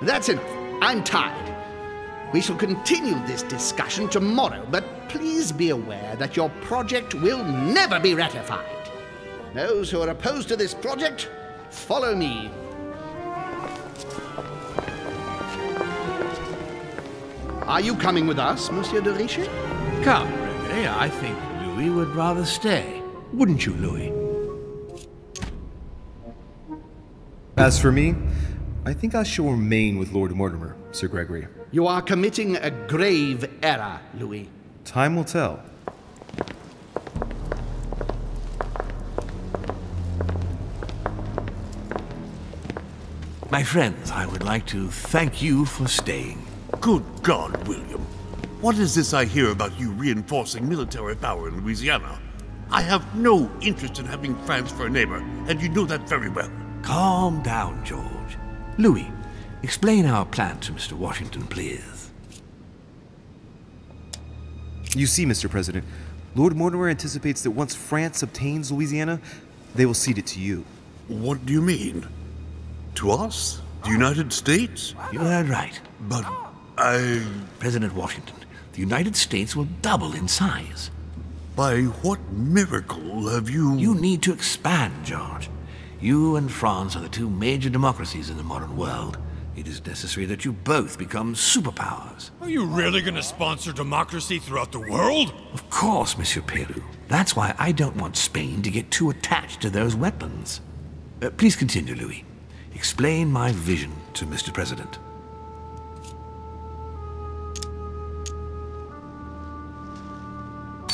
That's enough. I'm tired. We shall continue this discussion tomorrow, but please be aware that your project will never be ratified. Those who are opposed to this project, follow me. Are you coming with us, Monsieur de Richet? Come, Gregory, I think Louis would rather stay. Wouldn't you, Louis? As for me, I think I shall remain with Lord Mortimer, Sir Gregory. You are committing a grave error, Louis. Time will tell. My friends, I would like to thank you for staying. Good God, William. What is this I hear about you reinforcing military power in Louisiana? I have no interest in having France for a neighbor, and you know that very well. Calm down, George. Louis, explain our plan to Mr. Washington, please. You see, Mr. President, Lord Mortimer anticipates that once France obtains Louisiana, they will cede it to you. What do you mean? To us? The United States? You heard right. But President Washington, the United States will double in size. By what miracle have you... You need to expand, George. You and France are the two major democracies in the modern world. It is necessary that you both become superpowers. Are you really going to sponsor democracy throughout the world? Of course, Monsieur Peru. That's why I don't want Spain to get too attached to those weapons. Please continue, Louis. Explain my vision to Mr. President.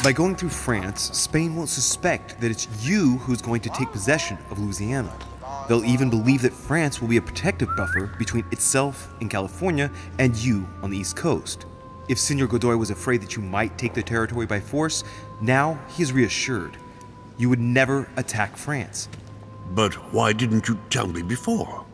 By going through France, Spain won't suspect that it's you who's going to take possession of Louisiana. They'll even believe that France will be a protective buffer between itself in California and you on the East Coast. If Senor Godoy was afraid that you might take the territory by force, now he is reassured. You would never attack France. But why didn't you tell me before?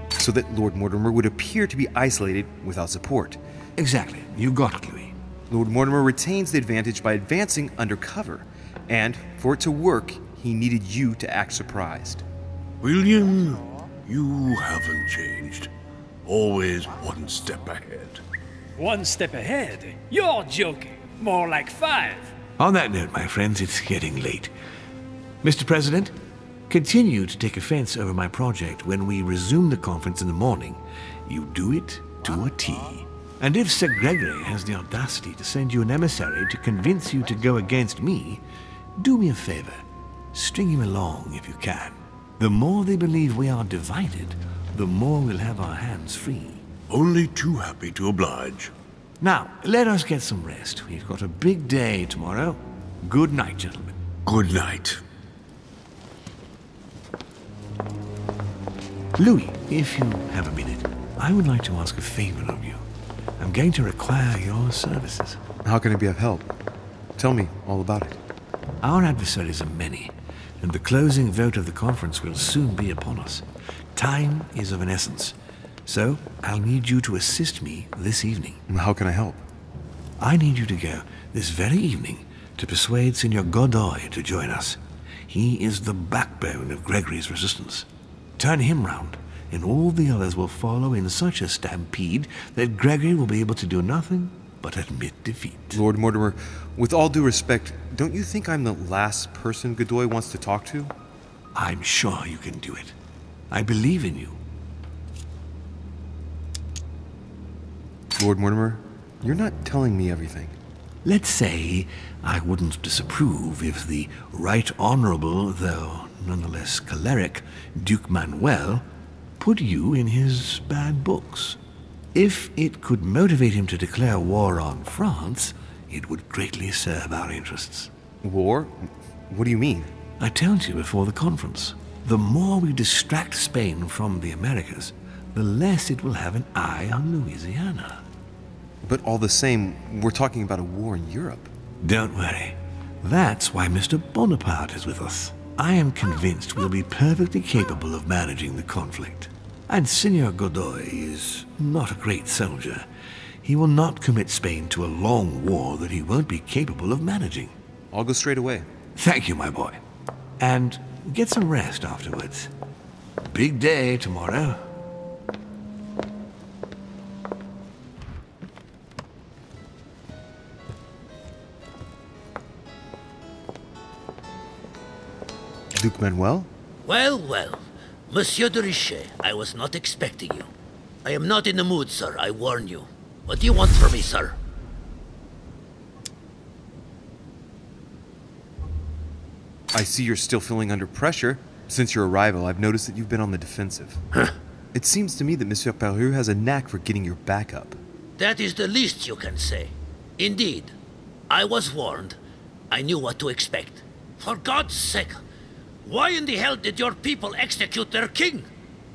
So that Lord Mortimer would appear to be isolated without support. Exactly. You got it, Louis. Lord Mortimer retains the advantage by advancing undercover, and for it to work, he needed you to act surprised. William, you haven't changed. Always one step ahead. 1 step ahead? You're joking. More like 5. On that note, my friends, it's getting late. Mr. President, continue to take offense over my project when we resume the conference in the morning. You do it to a T. And if Sir Gregory has the audacity to send you an emissary to convince you to go against me, do me a favor. String him along if you can. The more they believe we are divided, the more we'll have our hands free. Only too happy to oblige. Now, let us get some rest. We've got a big day tomorrow. Good night, gentlemen. Good night. Louis, if you have a minute, I would like to ask a favor of you. I'm going to require your services. How can I be of help? Tell me all about it. Our adversaries are many, and the closing vote of the conference will soon be upon us. Time is of an essence, so I'll need you to assist me this evening. How can I help? I need you to go this very evening to persuade Senor Godoy to join us. He is the backbone of Gregory's resistance. Turn him round, and all the others will follow in such a stampede that Gregory will be able to do nothing but admit defeat. Lord Mortimer, with all due respect, don't you think I'm the last person Godoy wants to talk to? I'm sure you can do it. I believe in you. Lord Mortimer, you're not telling me everything. Let's say I wouldn't disapprove if the Right Honorable, though nonetheless choleric, Duke Manuel put you in his bad books. If it could motivate him to declare war on France, it would greatly serve our interests. War? What do you mean? I told you before the conference. The more we distract Spain from the Americas, the less it will have an eye on Louisiana. But all the same, we're talking about a war in Europe. Don't worry. That's why Mr. Bonaparte is with us. I am convinced we'll be perfectly capable of managing the conflict. And Senor Godoy is not a great soldier. He will not commit Spain to a long war that he won't be capable of managing. I'll go straight away. Thank you, my boy. And get some rest afterwards. big day tomorrow. Duke Manuel? Well, well. Monsieur de Richet, I was not expecting you. I am not in the mood, sir, I warn you. What do you want from me, sir? I see you're still feeling under pressure. Since your arrival, I've noticed that you've been on the defensive. Huh? It seems to me that Monsieur Mhyre has a knack for getting your back up. That is the least you can say. Indeed, I was warned. I knew what to expect. For God's sake, why in the hell did your people execute their king?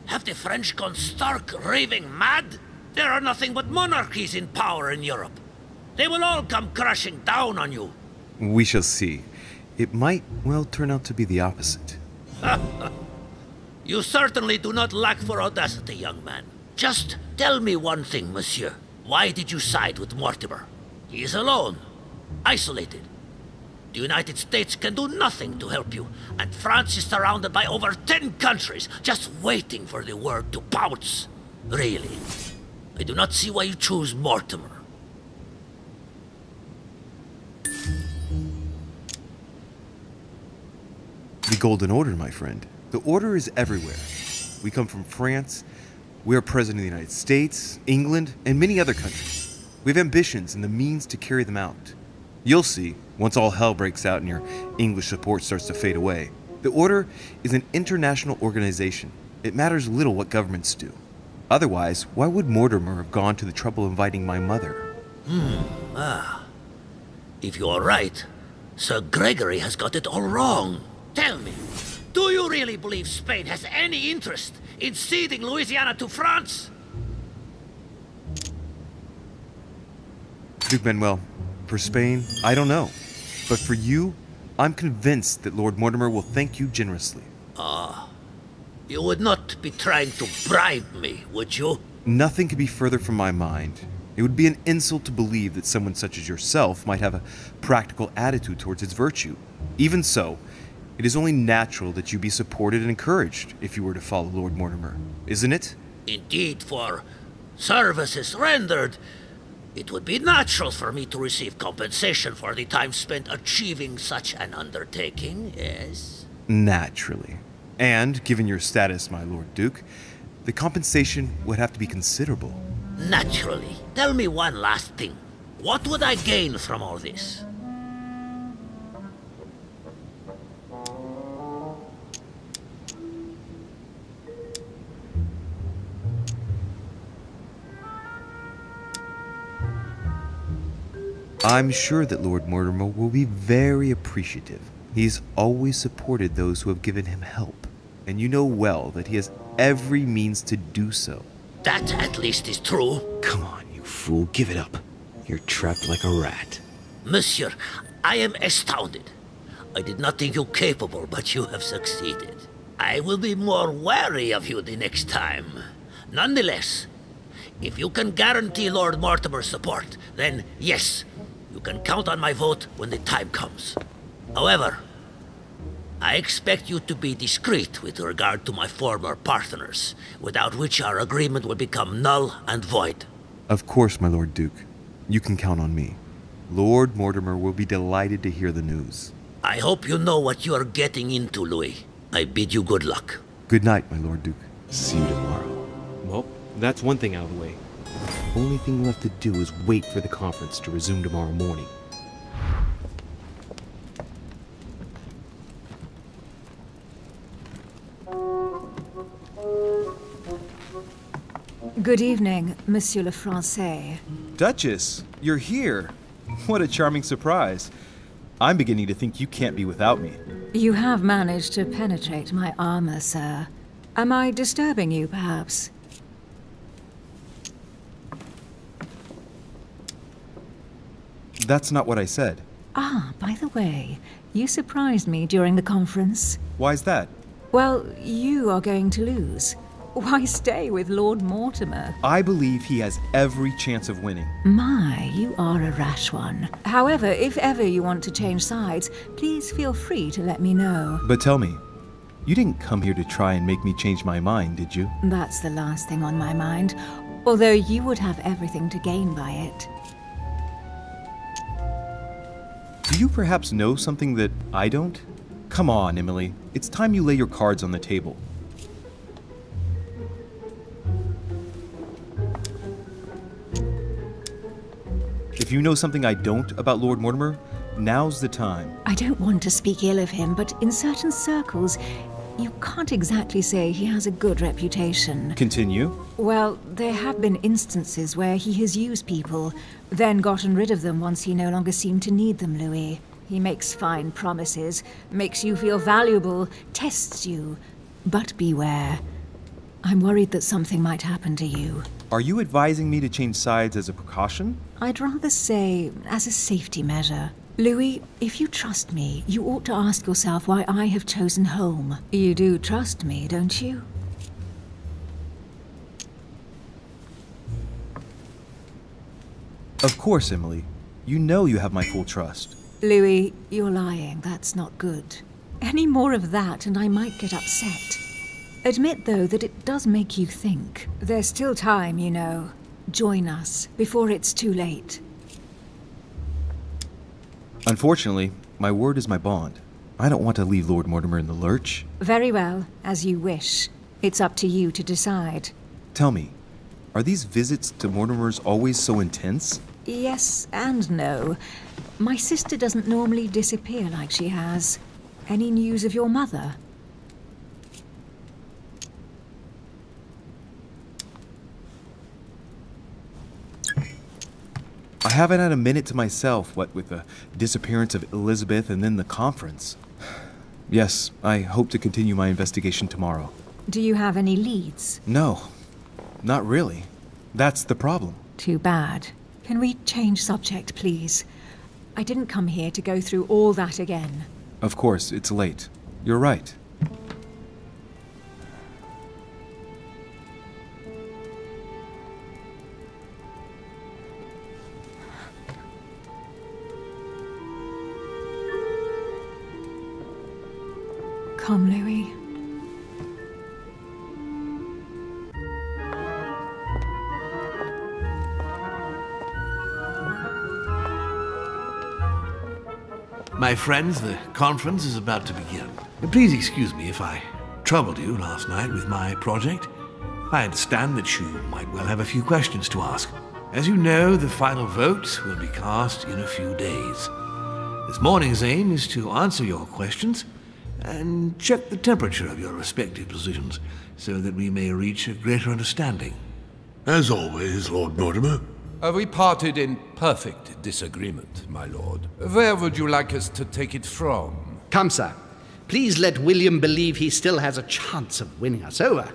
Have the French gone stark raving mad? There are nothing but monarchies in power in Europe. They will all come crashing down on you. We shall see. It might, well, turn out to be the opposite. You certainly do not lack for audacity, young man. Just tell me one thing, monsieur. Why did you side with Mortimer? He is alone, isolated. The United States can do nothing to help you, and France is surrounded by over 10 countries, just waiting for the word to pounce. Really, I do not see why you choose Mortimer. The Golden Order, my friend. The Order is everywhere. We come from France, we are President of the United States, England, and many other countries. We have ambitions and the means to carry them out. You'll see, once all hell breaks out and your English support starts to fade away. The Order is an international organization. It matters little what governments do. Otherwise, why would Mortimer have gone to the trouble of inviting my mother? If you are right, Sir Gregory has got it all wrong. Tell me, do you really believe Spain has any interest in ceding Louisiana to France? Duke Manuel, for Spain, I don't know. But for you, I'm convinced that Lord Mortimer will thank you generously. You would not be trying to bribe me, would you? Nothing could be further from my mind. It would be an insult to believe that someone such as yourself might have a practical attitude towards its virtue. Even so, it is only natural that you be supported and encouraged if you were to follow Lord Mortimer, isn't it? Indeed, for services rendered, it would be natural for me to receive compensation for the time spent achieving such an undertaking, yes? Naturally. And, given your status, my Lord Duke, the compensation would have to be considerable. Naturally. Tell me one last thing. What would I gain from all this? I'm sure that Lord Mortimer will be very appreciative. He's always supported those who have given him help, and you know well that he has every means to do so. That at least is true. Come on, you fool, give it up. You're trapped like a rat. Monsieur, I am astounded. I did not think you capable, but you have succeeded. I will be more wary of you the next time. Nonetheless, if you can guarantee Lord Mortimer's support, then yes, you can count on my vote when the time comes. However, I expect you to be discreet with regard to my former partners, without which our agreement will become null and void. Of course, my Lord Duke. You can count on me. Lord Mortimer will be delighted to hear the news. I hope you know what you are getting into, Louis. I bid you good luck. Good night, my Lord Duke. See you tomorrow. Well, that's one thing out of the way. Only thing left to do is wait for the conference to resume tomorrow morning. Good evening, Monsieur le Français. Duchess, you're here. What a charming surprise. I'm beginning to think you can't be without me. You have managed to penetrate my armor, sir. Am I disturbing you, perhaps? That's not what I said. Ah, by the way, you surprised me during the conference. Why's that? Well, you are going to lose. Why stay with Lord Mortimer? I believe he has every chance of winning. My, you are a rash one. However, if ever you want to change sides, please feel free to let me know. But tell me, You didn't come here to try and make me change my mind, did you? That's the last thing on my mind, although you would have everything to gain by it. Do you perhaps know something that I don't? Come on, Emily. It's time you lay your cards on the table. If you know something I don't about Lord Mortimer, now's the time. I don't want to speak ill of him, but in certain circles, you can't exactly say he has a good reputation. Continue. Well, there have been instances where he has used people, then gotten rid of them once he no longer seemed to need them, Louis. He makes fine promises, makes you feel valuable, tests you. But beware. I'm worried that something might happen to you. Are you advising me to change sides as a precaution? I'd rather say as a safety measure. Louis, if you trust me, you ought to ask yourself why I have chosen home. You do trust me, don't you? Of course, Emily. You know you have my full trust. Louis, you're lying. That's not good. Any more of that and I might get upset. Admit, though, that it does make you think. There's still time, you know. Join us before it's too late. Unfortunately, my word is my bond. I don't want to leave Lord Mortimer in the lurch. Very well, as you wish. It's up to you to decide. Tell me, are these visits to Mortimer's always so intense? Yes and no. My sister doesn't normally disappear like she has. Any news of your mother? I haven't had a minute to myself, what with the disappearance of Elizabeth and then the conference. Yes, I hope to continue my investigation tomorrow. Do you have any leads? No, not really. That's the problem. Too bad. Can we change subject, please? I didn't come here to go through all that again. Of course, it's late. You're right. Come, Louis. My friends, the conference is about to begin. Please excuse me if I troubled you last night with my project. I understand that you might well have a few questions to ask. As you know, the final vote will be cast in a few days. This morning's aim is to answer your questions and check the temperature of your respective positions so that we may reach a greater understanding. As always, Lord Mortimer. We parted in perfect disagreement, my lord. Where would you like us to take it from? Come, sir. Please let William believe he still has a chance of winning us over.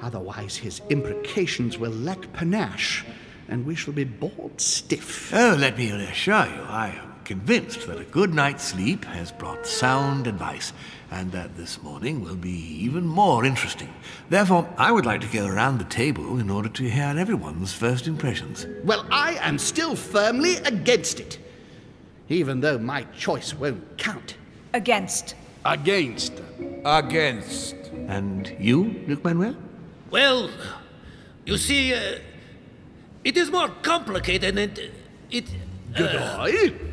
Otherwise, his imprecations will lack panache, and we shall be bored stiff. Oh, let me reassure you, I am convinced that a good night's sleep has brought sound advice, and that this morning will be even more interesting. Therefore, I would like to go around the table in order to hear everyone's first impressions. Well, I am still firmly against it, even though my choice won't count. Against. Against. Against. And you, Luc Manuel? Well, you see, it is more complicated and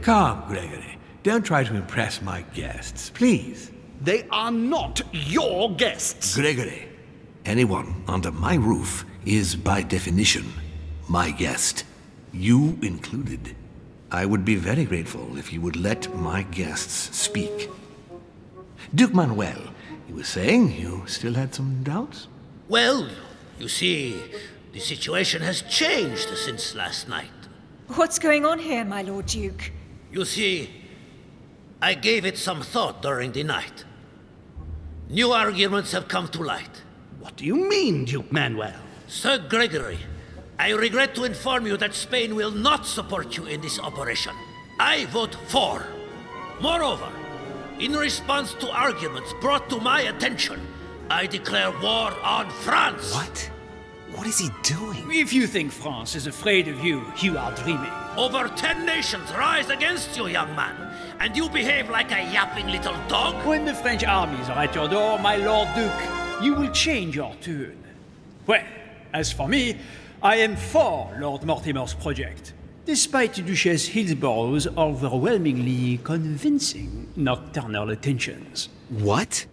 Calm, Gregory. Don't try to impress my guests, please. They are not your guests. Gregory, anyone under my roof is by definition my guest. You included. I would be very grateful if you would let my guests speak. Duke Manuel, you were saying you still had some doubts? Well, you see, the situation has changed since last night. What's going on here, my Lord Duke? You see, I gave it some thought during the night. New arguments have come to light. What do you mean, Duke Manuel? Sir Gregory, I regret to inform you that Spain will not support you in this operation. I vote for. Moreover, in response to arguments brought to my attention, I declare war on France. What? What is he doing? If you think France is afraid of you, you are dreaming. Over 10 nations rise against you, young man, and you behave like a yapping little dog? When the French armies are at your door, my Lord Duke, you will change your tune. Well, as for me, I am for Lord Mortimer's project, despite Duchess Hillsborough's overwhelmingly convincing nocturnal attentions. What?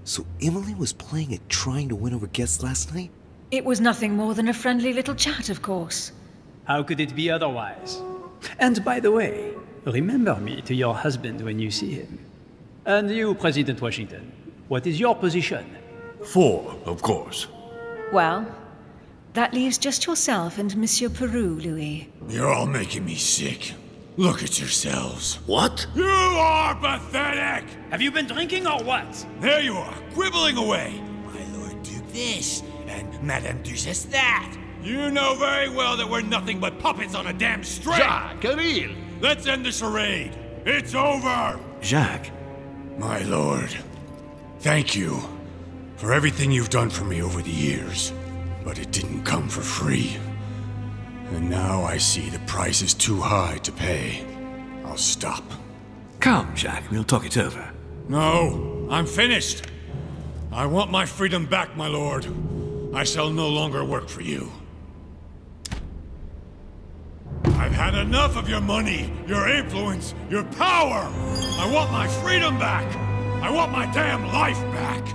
So Emily was playing at trying to win over guests last night? It was nothing more than a friendly little chat, of course. How could it be otherwise? And by the way, remember me to your husband when you see him. And you, President Washington, what is your position? 4, of course. Well, that leaves just yourself and Monsieur Peru, Louis. You're all making me sick. Look at yourselves. What? You are pathetic! Have you been drinking or what? There you are, quibbling away. My Lord Duke this, and Madame Duchess that. You know very well that we're nothing but puppets on a damn string! Jacques, Camille! Let's end the charade! It's over! Jacques. My lord, thank you for everything you've done for me over the years. But it didn't come for free. And now I see the price is too high to pay. I'll stop. Come, Jacques, we'll talk it over. No, I'm finished. I want my freedom back, my lord. I shall no longer work for you. I've had enough of your money, your influence, your power! I want my freedom back! I want my damn life back!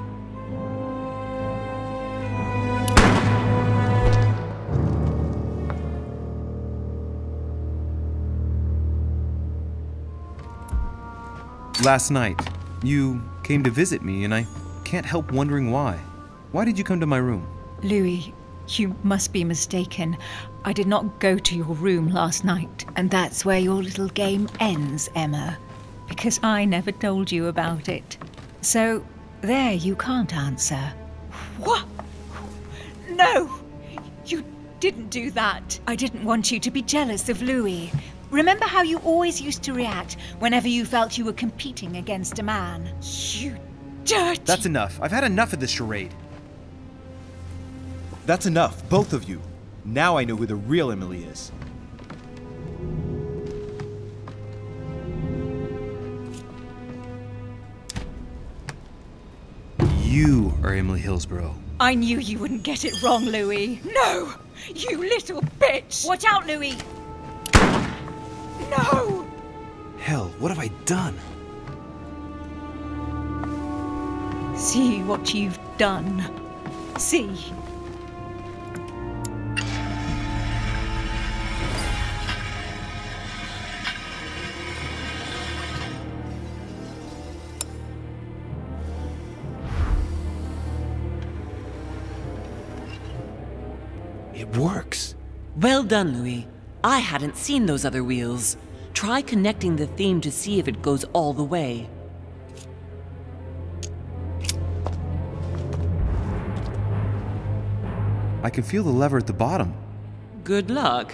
Last night, you came to visit me, and I can't help wondering why. Why did you come to my room? Louis, you must be mistaken. I did not go to your room last night, and that's where your little game ends, Emma. Because I never told you about it. So, there you can't answer. What? No! You didn't do that. I didn't want you to be jealous of Louis. Remember how you always used to react whenever you felt you were competing against a man? You dirty... That's enough. I've had enough of this charade. That's enough, both of you. Now I know who the real Emily is. You are Emily Hillsborough. I knew you wouldn't get it wrong, Louis. No! You little bitch! Watch out, Louis! No! Hell, what have I done? See what you've done. See. It works. Well done, Louis. I hadn't seen those other wheels. Try connecting the theme to see if it goes all the way. I can feel the lever at the bottom. Good luck.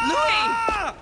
Louis!